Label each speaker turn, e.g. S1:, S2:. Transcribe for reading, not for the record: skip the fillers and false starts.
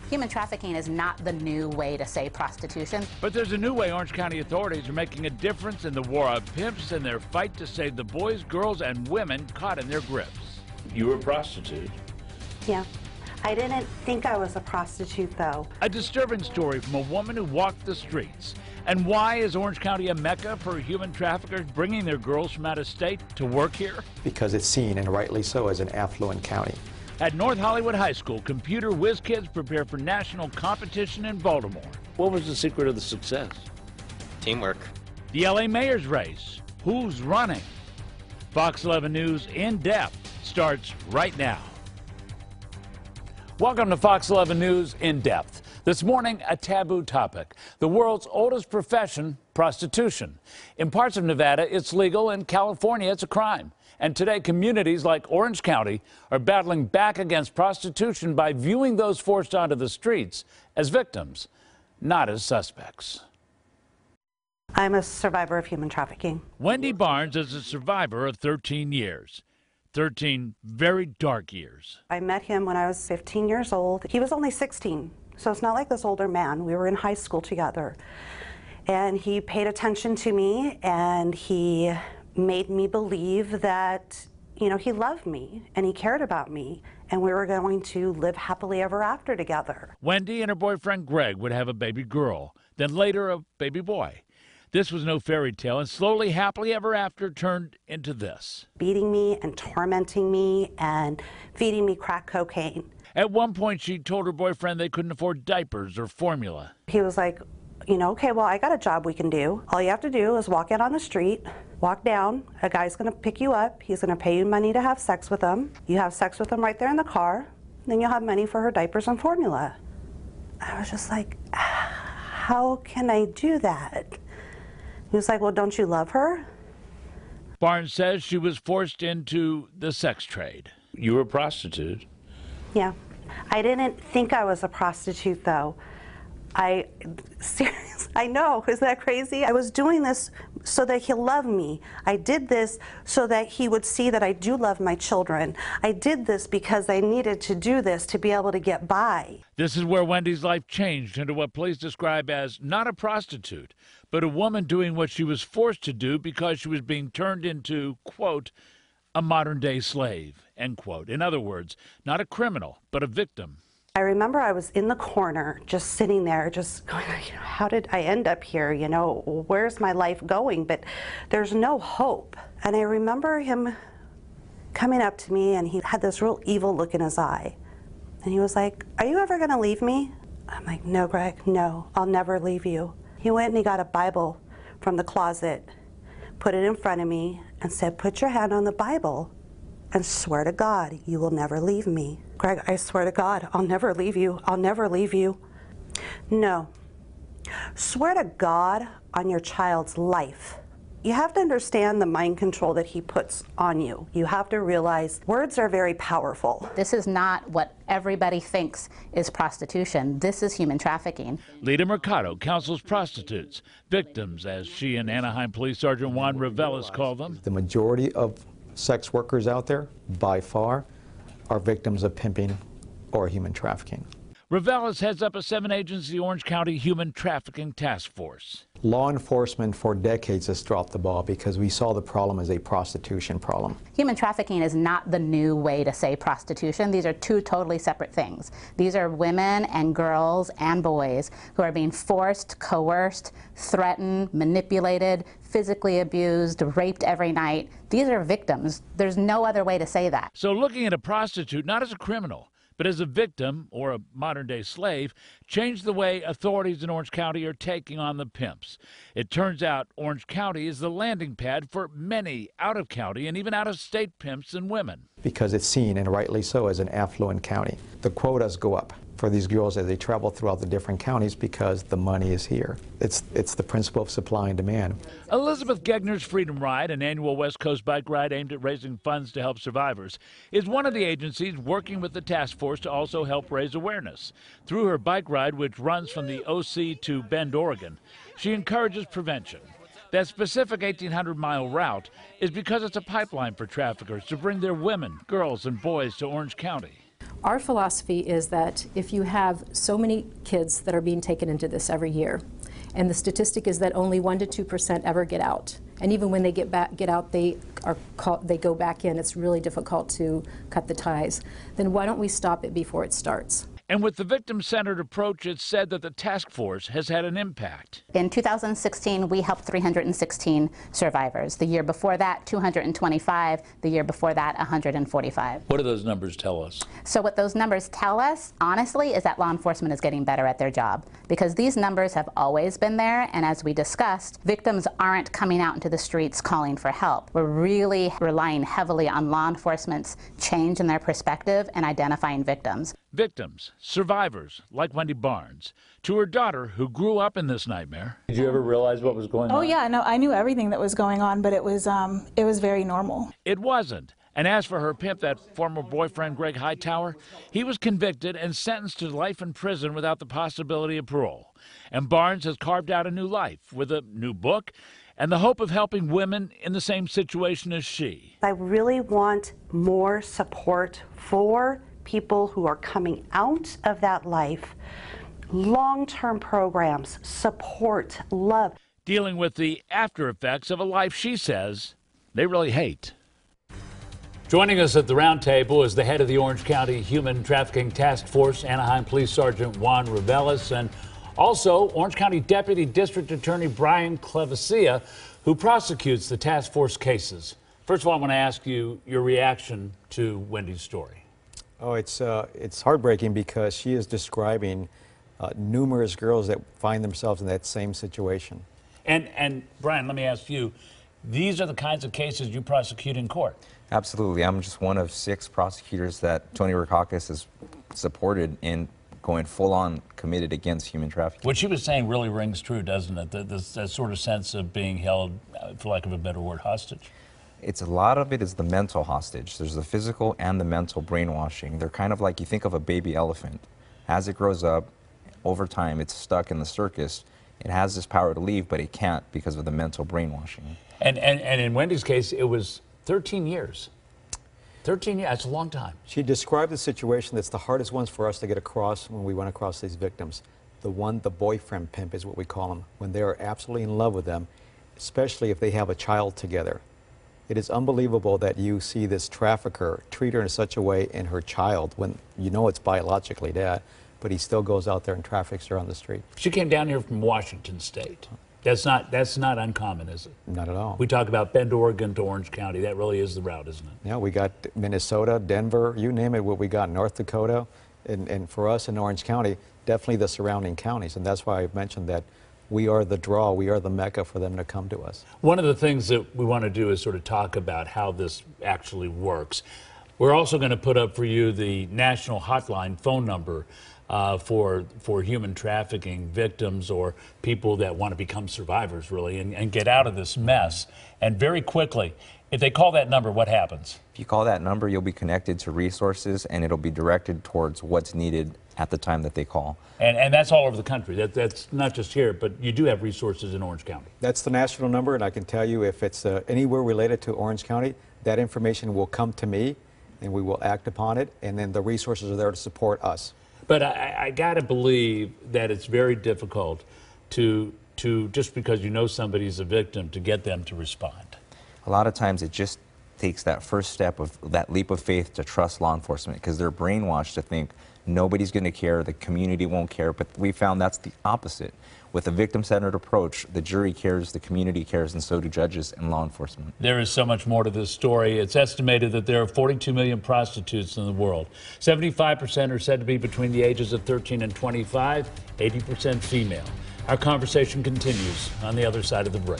S1: Human trafficking is not the new way to say prostitution.
S2: But there's a new way Orange County authorities are making a difference in the war on pimps and their fight to save the boys, girls, and women caught in their grips.
S3: You were a prostitute.
S4: Yeah. I didn't think I was a prostitute, though.
S2: A disturbing story from a woman who walked the streets. And why is Orange County a mecca for human traffickers bringing their girls from out of state to work here?
S5: Because it's seen, and rightly so, as an affluent county.
S2: At North Hollywood High School, computer whiz kids prepare for national competition in Baltimore.
S3: What was the secret of the success?
S6: Teamwork.
S2: The LA mayor's race. Who's running? Fox 11 News In Depth starts right now. Welcome to Fox 11 News In Depth. This morning, a taboo topic. The world's oldest profession, prostitution. In parts of Nevada, it's legal. In California, it's a crime. And today, communities like Orange County are battling back against prostitution by viewing those forced onto the streets as victims, not as suspects.
S4: I'm a survivor of human trafficking.
S2: Wendy Barnes is a survivor of 13 years. 13 very dark years.
S4: I met him when I was 15 years old. He was only 16, so it's not like this older man. We were in high school together. And he paid attention to me, and he made me believe that, you know, he loved me and he cared about me, and we were going to live happily ever after together.
S2: Wendy and her boyfriend Greg would have a baby girl, then later a baby boy. This was no fairy tale, and slowly, happily ever after turned into this.
S4: Beating me and tormenting me and feeding me crack cocaine.
S2: At one point, she told her boyfriend they couldn't afford diapers or formula.
S4: He was like, you know, okay, well, I got a job we can do. All you have to do is walk out on the street, walk down, a guy's gonna pick you up, he's gonna pay you money to have sex with him. You have sex with him right there in the car, then you'll have money for her diapers and formula. I was just like, how can I do that? He was like, well, don't you love her?
S2: Barnes says she was forced into the sex trade.
S3: You were a prostitute.
S4: Yeah. I didn't think I was a prostitute, though. Seriously, I know, isn't that crazy? I was doing this so that he'll love me. I did this so that he would see that I do love my children. I did this because I needed to do this to be able to get by.
S2: This is where Wendy's life changed into what police describe as not a prostitute, but a woman doing what she was forced to do because she was being turned into, quote, a modern-day slave, end quote. In other words, not a criminal, but a victim.
S4: I remember I was in the corner, just sitting there, just going, you know, how did I end up here? You know, where's my life going? But there's no hope. And I remember him coming up to me, and he had this real evil look in his eye. And he was like, are you ever gonna leave me? I'm like, no, Greg, no, I'll never leave you. He went and he got a Bible from the closet, put it in front of me, and said, put your hand on the Bible and swear to God you will never leave me. Greg, I swear to God, I'll never leave you. I'll never leave you. No. Swear to God on your child's life. You have to understand the mind control that he puts on you. You have to realize words are very powerful.
S1: This is not what everybody thinks is prostitution. This is human trafficking.
S2: Lita Mercado counsels prostitutes, victims, as she and Anaheim Police Sergeant Juan Reveles call them.
S5: The majority of sex workers out there, by far, are victims of pimping or human trafficking.
S2: Reveles heads up a 7-agency Orange County Human Trafficking Task Force.
S5: Law enforcement for decades has dropped the ball because we saw the problem as a prostitution problem.
S1: Human trafficking is not the new way to say prostitution. These are two totally separate things. These are women and girls and boys who are being forced, coerced, threatened, manipulated, physically abused, raped every night. These are victims. There's no other way to say that.
S2: So looking at a prostitute not as a criminal, but as a victim or a modern-day slave, changed the way authorities in Orange County are taking on the pimps. It turns out Orange County is the landing pad for many out-of-county and even out-of-state pimps and women.
S5: Because it's seen, and rightly so, as an affluent county. The quotas go up for these girls as they travel throughout the different counties because the money is here. It's the principle of supply and demand.
S2: Elizabeth Gegner's Freedom Ride, an annual West Coast bike ride aimed at raising funds to help survivors, is one of the agencies working with the task force to also help raise awareness. Through her bike ride, which runs from the OC to Bend, Oregon, she encourages prevention. That specific 1,800-mile route is because it's a pipeline for traffickers to bring their women, girls, and boys to Orange County.
S6: Our philosophy is that if you have so many kids that are being taken into this every year, and the statistic is that only 1% to 2% ever get out, and even when they get out, they go back in. It's really difficult to cut the ties. Then why don't we stop it before it starts?
S2: And with the victim-centered approach, it's said that the task force has had an impact.
S1: In 2016, we helped 316 survivors. The year before that, 225. The year before that, 145.
S2: What do those numbers tell us?
S1: So what those numbers tell us, honestly, is that law enforcement is getting better at their job, because these numbers have always been there, and as we discussed, victims aren't coming out into the streets calling for help. We're really relying heavily on law enforcement's change in their perspective and identifying victims.
S2: Victims, survivors, like Wendy Barnes, to her daughter who grew up in this nightmare. Did you ever realize what was going on?
S7: Oh yeah, no, I knew everything that was going on, but it was very normal.
S2: It wasn't. And as for her pimp, that former boyfriend, Greg Hightower, he was convicted and sentenced to life in prison without the possibility of parole. And Barnes has carved out a new life with a new book and the hope of helping women in the same situation as she.
S4: I really want more support for people who are coming out of that life, long-term programs, support, love.
S2: Dealing with the after effects of a life she says they really hate. Joining us at the round table is the head of the Orange County Human Trafficking Task Force, Anaheim Police Sergeant Juan Reveles, and also Orange County Deputy District Attorney Brian Clevesia, who prosecutes the task force cases. First of all, I want to ask you your reaction to Wendy's story.
S5: Oh, it's heartbreaking because she is describing numerous girls that find themselves in that same situation.
S2: And Brian, let me ask you, these are the kinds of cases you prosecute in court?
S8: Absolutely. I'm just one of 6 prosecutors that Tony Rackauckas has supported in going full-on committed against human trafficking.
S2: What she was saying really rings true, doesn't it? That sort of sense of being held, for lack of a better word, hostage.
S8: It's a lot of it is the mental hostage. There's the physical and the mental brainwashing. They're kind of like, you think of a baby elephant. As it grows up, over time, it's stuck in the circus. It has this power to leave, but it can't because of the mental brainwashing.
S2: And in Wendy's case, it was 13 years. 13 years, that's a long time.
S5: She described the situation that's the hardest ones for us to get across when we went across these victims. The boyfriend pimp is what we call them, when they are absolutely in love with them, especially if they have a child together. It is unbelievable that you see this trafficker treat her in such a way in her child when you know it's biologically dad, but he still goes out there and traffics her on the street.
S2: She came down here from Washington State. That's not uncommon, is it?
S5: Not at all.
S2: We talk about Bend, Oregon to Orange County. That really is the route, isn't it?
S5: Yeah, we got Minnesota, Denver, you name it, what we got, North Dakota, and for us in Orange County, definitely the surrounding counties, and that's why I mentioned that we are the draw, we are the mecca for them to come to us.
S2: One of the things that we want to do is sort of talk about how this actually works. We're also going to put up for you the national hotline phone number for human trafficking victims or people that want to become survivors, really, and get out of this mess. And very quickly, if they call that number, what happens?
S8: If you call that number, you'll be connected to resources, and it'll be directed towards what's needed at the time that they call.
S2: And that's all over the country. That's not just here, but you do have resources in Orange County.
S5: That's the national number, and I can tell you if it's anywhere related to Orange County, that information will come to me, and we will act upon it, and then the resources are there to support us.
S2: But I got to believe that it's very difficult to just because you know somebody's a victim, to get them to respond.
S8: A lot of times it just takes that first step of that leap of faith to trust law enforcement, because they're brainwashed to think nobody's going to care, the community won't care, but we found that's the opposite. With a victim-centered approach, the jury cares, the community cares, and so do judges and law enforcement. There
S2: is so much more to this story. It's estimated that there are 42 million prostitutes in the world. 75% are said to be between the ages of 13 and 25, 80% female. Our conversation continues on the other side of the break.